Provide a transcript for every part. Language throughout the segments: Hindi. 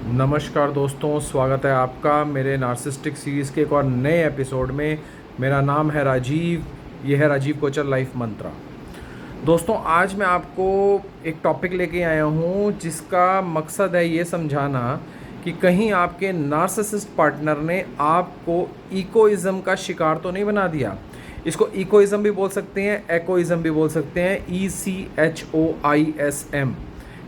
नमस्कार दोस्तों, स्वागत है आपका मेरे नार्सिसिस्टिक सीरीज़ के एक और नए एपिसोड में। मेरा नाम है राजीव। ये है राजीव कोचर लाइफ मंत्रा। दोस्तों, आज मैं आपको एक टॉपिक लेके आया हूँ जिसका मकसद है ये समझाना कि कहीं आपके नार्सिसिस्ट पार्टनर ने आपको इकोइज़्म का शिकार तो नहीं बना दिया। इसको इकोइज़्म भी बोल सकते हैं, एकोइज़्म भी बोल सकते हैं, ECHOISM।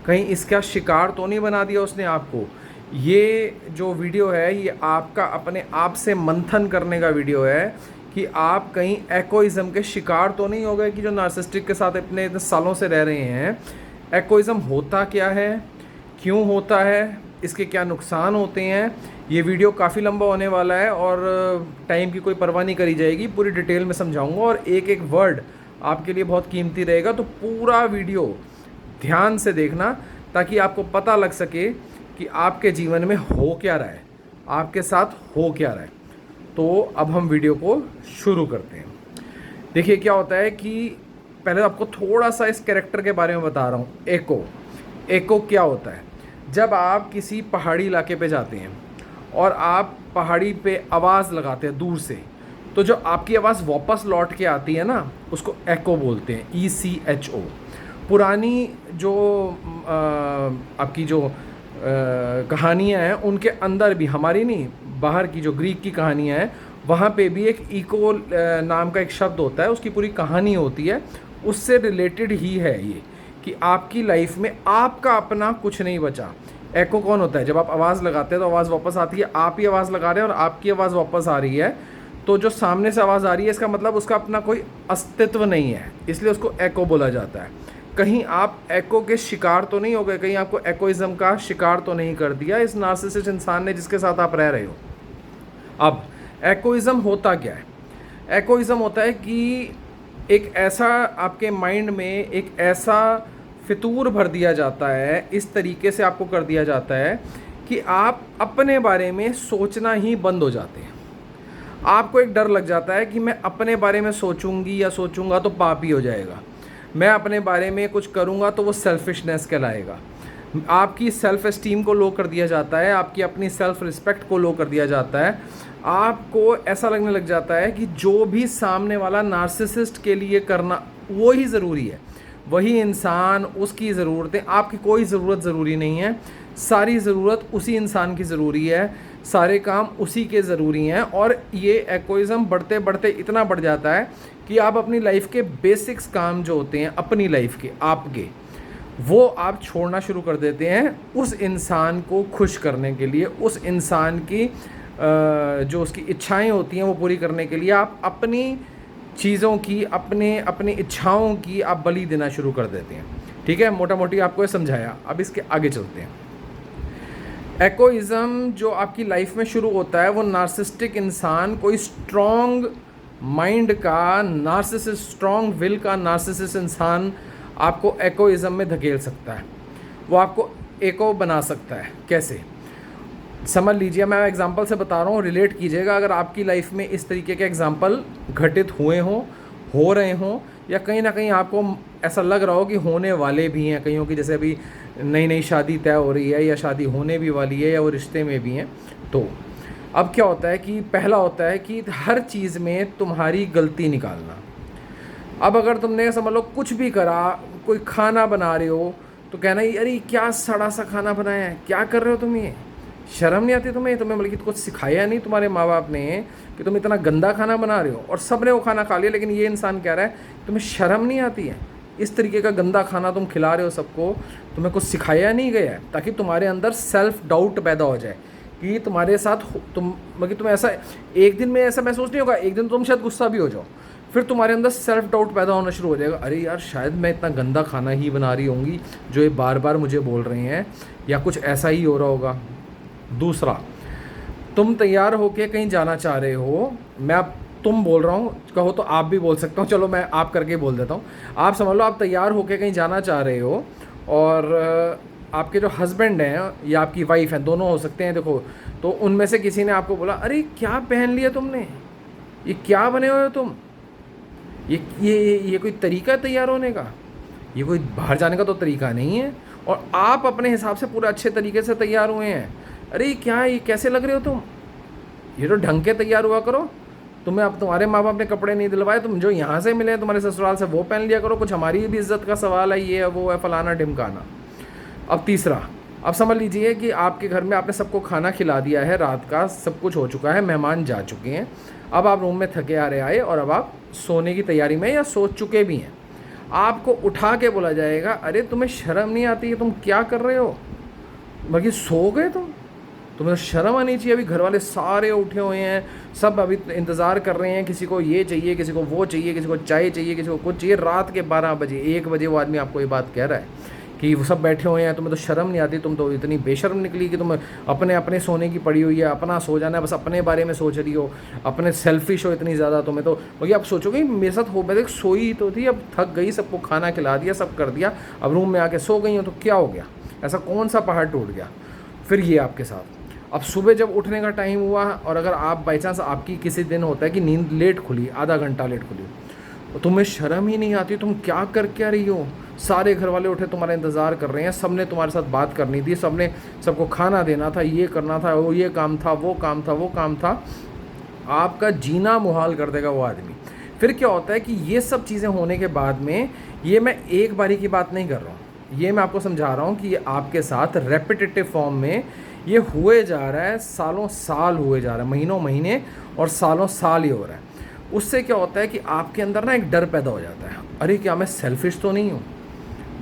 कहीं इसका शिकार तो नहीं बना दिया उसने आपको। ये जो वीडियो है ये आपका अपने आप से मंथन करने का वीडियो है कि आप कहीं एकोइज़्म के शिकार तो नहीं हो गए कि जो नार्सिसिस्टिक के साथ इतने सालों से रह रहे हैं। एकोइज़्म होता क्या है, क्यों होता है, इसके क्या नुकसान होते हैं। ये वीडियो काफ़ी लंबा होने वाला है और टाइम की कोई परवाह नहीं करी जाएगी। पूरी डिटेल में समझाऊंगा और एक एक वर्ड आपके लिए बहुत कीमती रहेगा। तो पूरा वीडियो ध्यान से देखना ताकि आपको पता लग सके कि आपके जीवन में हो क्या रहा है, आपके साथ हो क्या रहा है। तो अब हम वीडियो को शुरू करते हैं। देखिए क्या होता है कि पहले आपको थोड़ा सा इस कैरेक्टर के बारे में बता रहा हूँ। एको क्या होता है? जब आप किसी पहाड़ी इलाके पे जाते हैं और आप पहाड़ी पे आवाज़ लगाते हैं दूर से, तो जो आपकी आवाज़ वापस लौट के आती है ना, उसको एको बोलते हैं, ECHO। पुरानी जो आपकी जो कहानियाँ हैं उनके अंदर भी, हमारी नहीं, बाहर की जो ग्रीक की कहानियाँ हैं वहाँ पे भी एक इको नाम का एक शब्द होता है, उसकी पूरी कहानी होती है। उससे रिलेटेड ही है ये कि आपकी लाइफ में आपका अपना कुछ नहीं बचा। एको कौन होता है? जब आप आवाज़ लगाते हैं तो आवाज़ वापस आती है, आप ही आवाज़ लगा रहे हैं और आपकी आवाज़ वापस आ रही है। तो जो सामने से आवाज़ आ रही है इसका मतलब उसका अपना कोई अस्तित्व नहीं है, इसलिए उसको एको बोला जाता है। कहीं आप एको के शिकार तो नहीं हो गए, कहीं आपको एकोइज़्म का शिकार तो नहीं कर दिया इस नार्सिसिस्ट इंसान ने जिसके साथ आप रह रहे हो। अब एकोइज़्म होता क्या है? एकोइज़्म होता है कि एक ऐसा आपके माइंड में एक ऐसा फितूर भर दिया जाता है, इस तरीके से आपको कर दिया जाता है कि आप अपने बारे में सोचना ही बंद हो जाते हैं। आपको एक डर लग जाता है कि मैं अपने बारे में सोचूंगी या सोचूंगा तो पाप ही हो जाएगा, मैं अपने बारे में कुछ करूंगा तो वो सेल्फिशनेस कहलाएगा। आपकी सेल्फ एस्टीम को लो कर दिया जाता है, आपकी अपनी सेल्फ रिस्पेक्ट को लो कर दिया जाता है। आपको ऐसा लगने लग जाता है कि जो भी सामने वाला नार्सिसिस्ट के लिए करना वो ही ज़रूरी है, वही इंसान, उसकी ज़रूरतें, आपकी कोई ज़रूरत ज़रूरी नहीं है। सारी ज़रूरत उसी इंसान की ज़रूरी है, सारे काम उसी के ज़रूरी हैं। और ये एकोइज़्म बढ़ते बढ़ते इतना बढ़ जाता है कि आप अपनी लाइफ के बेसिक्स काम जो होते हैं अपनी लाइफ के, आपके, वो आप छोड़ना शुरू कर देते हैं उस इंसान को खुश करने के लिए। उस इंसान की जो उसकी इच्छाएं होती हैं वो पूरी करने के लिए आप अपनी चीज़ों की, अपनी इच्छाओं की आप बलि देना शुरू कर देते हैं। ठीक है, मोटा मोटी आपको ये समझाया। अब इसके आगे चलते हैं। एकोइज़्म जो आपकी लाइफ में शुरू होता है वो नार्सिसिस्टिक इंसान, कोई स्ट्रॉन्ग माइंड का नार्सिसिस्ट, स्ट्रॉन्ग विल का नार्सिसिस्ट इंसान आपको एकोइज़्म में धकेल सकता है। वो आपको एको बना सकता है। कैसे? समझ लीजिए, मैं एग्जांपल से बता रहा हूँ, रिलेट कीजिएगा। अगर आपकी लाइफ में इस तरीके के एग्जांपल घटित हुए हों, हो रहे हों, या कहीं ना कहीं आपको ऐसा लग रहा हो कि होने वाले भी हैं, कईयों की जैसे अभी नई नई शादी तय हो रही है या शादी होने भी वाली है या वो रिश्ते में भी हैं। तो अब क्या होता है कि पहला होता है कि हर चीज़ में तुम्हारी गलती निकालना। अब अगर तुमने समझ लो कुछ भी करा, कोई खाना बना रहे हो तो कहना ही, अरे क्या सड़ा सा खाना बनाया है, क्या कर रहे हो तुम, ये शर्म नहीं आती तुम्हें? तुम्हें बल्कि कुछ सिखाया नहीं तुम्हारे माँ बाप ने कि तुम इतना गंदा खाना बना रहे हो। और सब ने वो खाना खा लिया, लेकिन ये इंसान कह रहा है तुम्हें शर्म नहीं आती है, इस तरीके का गंदा खाना तुम खिला रहे हो सबको, तुम्हें कुछ सिखाया नहीं गया है। ताकि तुम्हारे अंदर सेल्फ डाउट पैदा हो जाए कि तुम्हारे साथ तुम, मतलब तुम ऐसा एक दिन में ऐसा महसूस नहीं होगा, एक दिन तुम शायद गुस्सा भी हो जाओ, फिर तुम्हारे अंदर सेल्फ डाउट पैदा होना शुरू हो जाएगा। अरे यार, शायद मैं इतना गंदा खाना ही बना रही होंगी जो ये बार बार मुझे बोल रहे हैं, या कुछ ऐसा ही हो रहा होगा। दूसरा, तुम तैयार होके कहीं जाना चाह रहे हो, मैं अब तुम बोल रहा हूँ, कहो तो आप भी बोल सकता हूँ, चलो मैं आप करके बोल देता हूँ। आप समझ लो आप तैयार होके कहीं जाना चाह रहे हो और आपके जो हस्बैंड हैं या आपकी वाइफ हैं, दोनों हो सकते हैं, देखो, तो उनमें से किसी ने आपको बोला, अरे क्या पहन लिया तुमने, ये क्या बने हुए हो तुम, ये कोई तरीका है तैयार होने का, ये कोई बाहर जाने का तो तरीका नहीं है। और आप अपने हिसाब से पूरे अच्छे तरीके से तैयार हुए हैं। अरे क्या ये कैसे लग रहे हो तुम, ये तो ढंग के तैयार हुआ करो। तुम्हें अब तुम्हारे माँ बाप ने कपड़े नहीं दिलवाए, तुम जो यहाँ से मिले हैं तुम्हारे ससुराल से वो पहन लिया करो। कुछ हमारी भी इज्जत का सवाल है, ये है वो है, फलाना ढिमकाना। अब तीसरा, अब समझ लीजिए कि आपके घर में आपने सबको खाना खिला दिया है, रात का सब कुछ हो चुका है, मेहमान जा चुके हैं, अब आप रूम में थके हारे आए और अब आप सोने की तैयारी में या सो चुके भी हैं। आपको उठा के बोला जाएगा, अरे तुम्हें शर्म नहीं आती है, तुम क्या कर रहे हो, बाकी सो गए तुम्हें तो शर्म आनी चाहिए। अभी घर वाले सारे उठे हुए हैं, सब अभी इंतज़ार कर रहे हैं, किसी को ये चाहिए, किसी को वो चाहिए, किसी को चाय चाहिए, किसी को कुछ चाहिए। रात के 12 बजे 1 बजे वो आदमी आपको ये बात कह रहा है कि वो सब बैठे हुए हैं, तुम्हें तो शर्म नहीं आती, तुम तो इतनी बेशर्म निकली कि तुम अपने अपने सोने की पड़ी हुई है, अपना सो जाना है, बस अपने बारे में सोच रही हो, अपने सेल्फिश हो इतनी ज़्यादा तुम्हें। तो वही आप सोचोगे मेरे साथ हो, मैं सोई तो थी, अब थक गई, सबको खाना खिला दिया, सब कर दिया, अब रूम में आके सो गई हो, तो क्या हो गया, ऐसा कौन सा पहाड़ टूट गया। फिर ये आपके साथ अब सुबह जब उठने का टाइम हुआ और अगर आप बाई चांस आपकी किसी दिन होता है कि नींद लेट खुली, आधा घंटा लेट खुली, तो तुम्हें शर्म ही नहीं आती, तुम क्या कर क्या रही हो। सारे घर वाले उठे तुम्हारा इंतज़ार कर रहे हैं, सबने तुम्हारे साथ बात करनी थी, सबने सबको खाना देना था, ये करना था, वो ये काम था, वो काम था, वो काम था। आपका जीना मुहाल कर देगा वो आदमी। फिर क्या होता है कि ये सब चीज़ें होने के बाद में, ये मैं एक बारी की बात नहीं कर रहा हूँ, ये मैं आपको समझा रहा हूँ कि ये आपके साथ रेपिटेटिव फॉर्म में ये हुए जा रहा है, सालों साल हुए जा रहा है, महीनों महीने और सालों साल ही हो रहा है। उससे क्या होता है कि आपके अंदर ना एक डर पैदा हो जाता है, अरे क्या मैं सेल्फिश तो नहीं हूँ,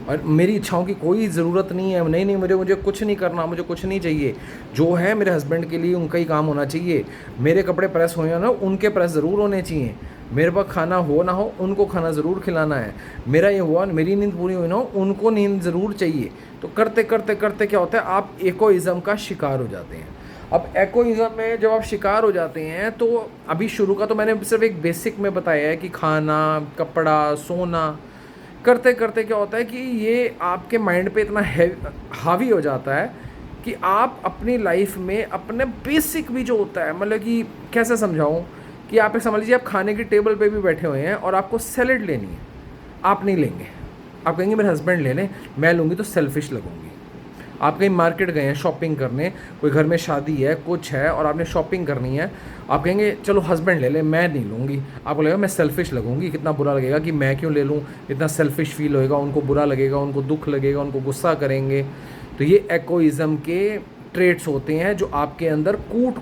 और मेरी इच्छाओं की कोई ज़रूरत नहीं है, नहीं मुझे कुछ नहीं करना, मुझे कुछ नहीं चाहिए, जो है मेरे हस्बैंड के लिए उनका ही काम होना चाहिए, मेरे कपड़े प्रेस हुए ना उनके प्रेस ज़रूर होने चाहिए, मेरे पास खाना हो ना हो उनको खाना ज़रूर खिलाना है, मेरा ये हुआ मेरी नींद पूरी हुई ना हो उनको नींद ज़रूर चाहिए। तो करते करते करते क्या होता है, आप एकोइज़म का शिकार हो जाते हैं। अब एकोइज़म में जब आप शिकार हो जाते हैं, तो अभी शुरू का तो मैंने सिर्फ एक बेसिक में बताया है कि खाना, कपड़ा, सोना, करते करते क्या होता है कि ये आपके माइंड पे इतना हावी हो जाता है कि आप अपनी लाइफ में अपने बेसिक भी जो होता है, मतलब कि कैसे समझाऊं कि आप समझ लीजिए आप खाने की टेबल पे भी बैठे हुए हैं और आपको सैलेड लेनी है, आप नहीं लेंगे, आप कहेंगे मेरे हस्बैंड ले लें, मैं लूँगी तो सेल्फिश लगूंगी। आप कहीं मार्केट गए हैं शॉपिंग करने, कोई घर में शादी है, कुछ है और आपने शॉपिंग करनी है, आप कहेंगे चलो हस्बैंड ले ले, मैं नहीं लूँगी। आपको लगेगा मैं सेल्फिश लगूंगी, कितना बुरा लगेगा कि मैं क्यों ले लूँ, इतना सेल्फिश फील होएगा, उनको बुरा लगेगा, उनको दुख लगेगा, उनको गुस्सा करेंगे। तो ये एकोइज़म के ट्रेट्स होते हैं जो आपके अंदर कूट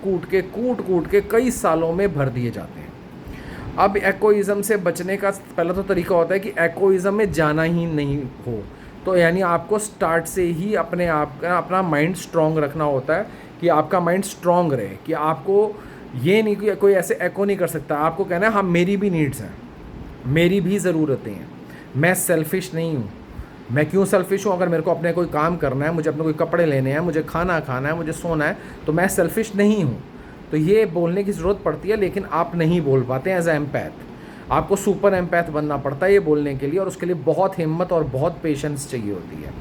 कूट के कई सालों में भर दिए जाते हैं। अब एकोइज़म से बचने का पहला तो तरीका होता है कि एकोइज़म में जाना ही नहीं हो, तो यानी आपको स्टार्ट से ही अपने आप का अपना माइंड स्ट्रॉन्ग रखना होता है कि आपका माइंड स्ट्रॉन्ग रहे, कि आपको ये नहीं कि कोई ऐसे एको नहीं कर सकता। आपको कहना है हाँ मेरी भी नीड्स हैं, मेरी भी ज़रूरतें हैं, मैं सेल्फिश नहीं हूँ। मैं क्यों सेल्फिश हूँ, अगर मेरे को अपने कोई काम करना है, मुझे अपने कोई कपड़े लेने हैं, मुझे खाना खाना है, मुझे सोना है, तो मैं सेल्फिश नहीं हूँ। तो ये बोलने की ज़रूरत पड़ती है, लेकिन आप नहीं बोल पाते एज ए एम्पैथ। आपको सुपर एम्पैथ बनना पड़ता है ये बोलने के लिए, और उसके लिए बहुत हिम्मत और बहुत पेशेंस चाहिए होती है।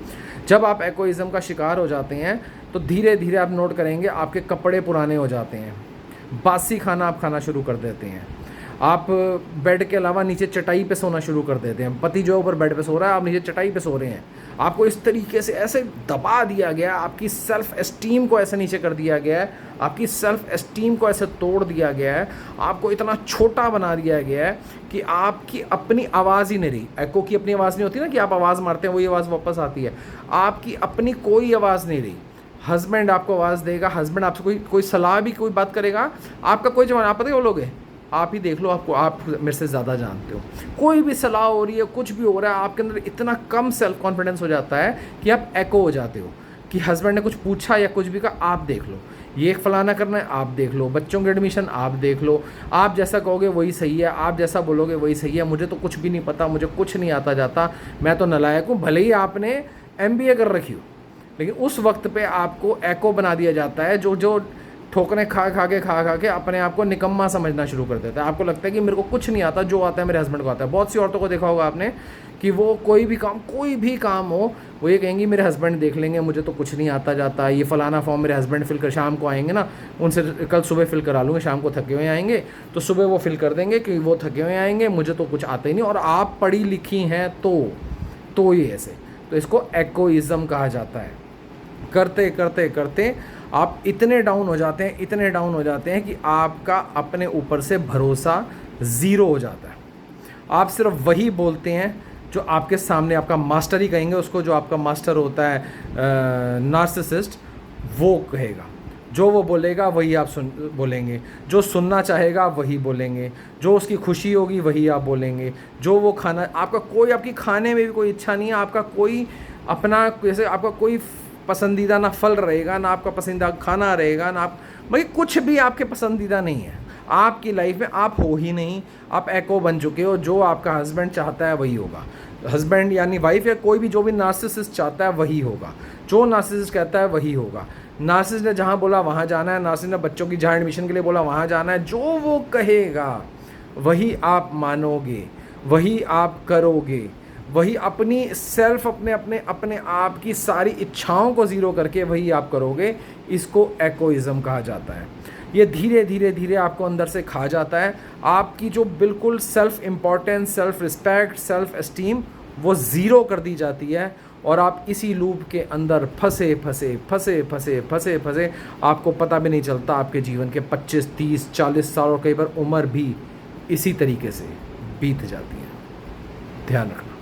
जब आप एकोइज़म का शिकार हो जाते हैं तो धीरे धीरे आप नोट करेंगे आपके कपड़े पुराने हो जाते हैं, बासी खाना आप खाना शुरू कर देते हैं, आप बेड के अलावा नीचे चटाई पे सोना शुरू कर देते हैं। पति जो ऊपर बेड पे सो रहा है, आप नीचे चटाई पे सो रहे हैं। आपको इस तरीके से ऐसे दबा दिया गया, आपकी सेल्फ एस्टीम को ऐसे नीचे कर दिया गया है, आपकी सेल्फ एस्टीम को ऐसे तोड़ दिया गया है, आपको इतना छोटा बना दिया गया है कि आपकी अपनी आवाज़ ही नहीं रही। एको की अपनी आवाज़ नहीं होती ना कि आप आवाज़ मारते हैं वही आवाज़ वापस आती है, आपकी अपनी कोई आवाज़ नहीं रही। हस्बैंड आपको आवाज़ देगा, हस्बैंड आपसे कोई सलाह भी कोई बात करेगा, आपका कोई जवाब, आप पता है बोलोगे, आप ही देख लो, आपको आप मेरे से ज़्यादा जानते हो। कोई भी सलाह हो रही है, कुछ भी हो रहा है, आपके अंदर इतना कम सेल्फ कॉन्फिडेंस हो जाता है कि आप एको हो जाते हो कि हस्बैंड ने कुछ पूछा या कुछ भी कहा, आप देख लो, ये फलाना करना है, आप देख लो, बच्चों के एडमिशन आप देख लो, आप जैसा कहोगे वही सही है, आप जैसा बोलोगे वही सही है, मुझे तो कुछ भी नहीं पता, मुझे कुछ नहीं आता जाता, मैं तो नालायक हूँ। भले ही आपने MBA कर रखी हो, लेकिन उस वक्त पे आपको एको बना दिया जाता है, जो ठोकरें खा के अपने आप को निकम्मा समझना शुरू कर देता है। आपको लगता है कि मेरे को कुछ नहीं आता, जो आता है मेरे हस्बैंड को आता है। बहुत सी औरतों को देखा होगा आपने कि वो कोई भी काम हो, वो ये कहेंगी मेरे हस्बैंड देख लेंगे, मुझे तो कुछ नहीं आता जाता, ये फलाना फॉर्म मेरे हस्बैंड फिल कर, शाम को आएंगे ना, उनसे कल सुबह फिल करा लूँगी, शाम को थके हुए आएंगे तो सुबह वो फिल कर देंगे कि वो थके हुए आएंगे, मुझे तो कुछ आता ही नहीं। और आप पढ़ी लिखी हैं तो ये ऐसे, तो इसको एकोइज्म कहा जाता है। करते करते करते आप इतने डाउन हो जाते हैं, इतने डाउन हो जाते हैं कि आपका अपने ऊपर से भरोसा ज़ीरो हो जाता है। आप सिर्फ वही बोलते हैं जो आपके सामने, आपका मास्टर ही कहेंगे उसको, जो आपका मास्टर होता है नार्सिसिस्ट, वो कहेगा। जो वो बोलेगा वही आप बोलेंगे, जो सुनना चाहेगा वही बोलेंगे, जो उसकी खुशी होगी वही आप बोलेंगे, जो वो खाना, आपका कोई, आपकी खाने में भी कोई इच्छा नहीं है, आपका कोई अपना, जैसे आपका कोई पसंदीदा ना फल रहेगा, ना आपका पसंदीदा खाना रहेगा, ना आप, भाई कुछ भी आपके पसंदीदा नहीं है आपकी लाइफ में, आप हो ही नहीं, आप एको बन चुके हो। जो आपका हस्बैंड चाहता है वही होगा, हस्बैंड यानी वाइफ या कोई भी जो भी नार्सिसिस्ट चाहता है वही होगा, जो नार्सिसिस्ट कहता है वही होगा। नार्सिसिस्ट ने जहाँ बोला वहाँ जाना है, नार्सिसिस्ट ने बच्चों की जहाँ एडमिशन के लिए बोला वहाँ जाना है, जो वो कहेगा वही आप मानोगे, वही आप करोगे, वही अपनी सेल्फ, अपने आप की सारी इच्छाओं को ज़ीरो करके वही आप करोगे। इसको एकोइज्म कहा जाता है। ये धीरे धीरे धीरे आपको अंदर से खा जाता है। आपकी जो बिल्कुल self importance, self respect, self esteem, वो ज़ीरो कर दी जाती है और आप इसी लूप के अंदर फंसे फंसे फंसे फंसे फंसे फंसे, आपको पता भी नहीं चलता, आपके जीवन के 25, 30, 40 साल और कई बार उम्र भी इसी तरीके से बीत जाती है। ध्यान रखना।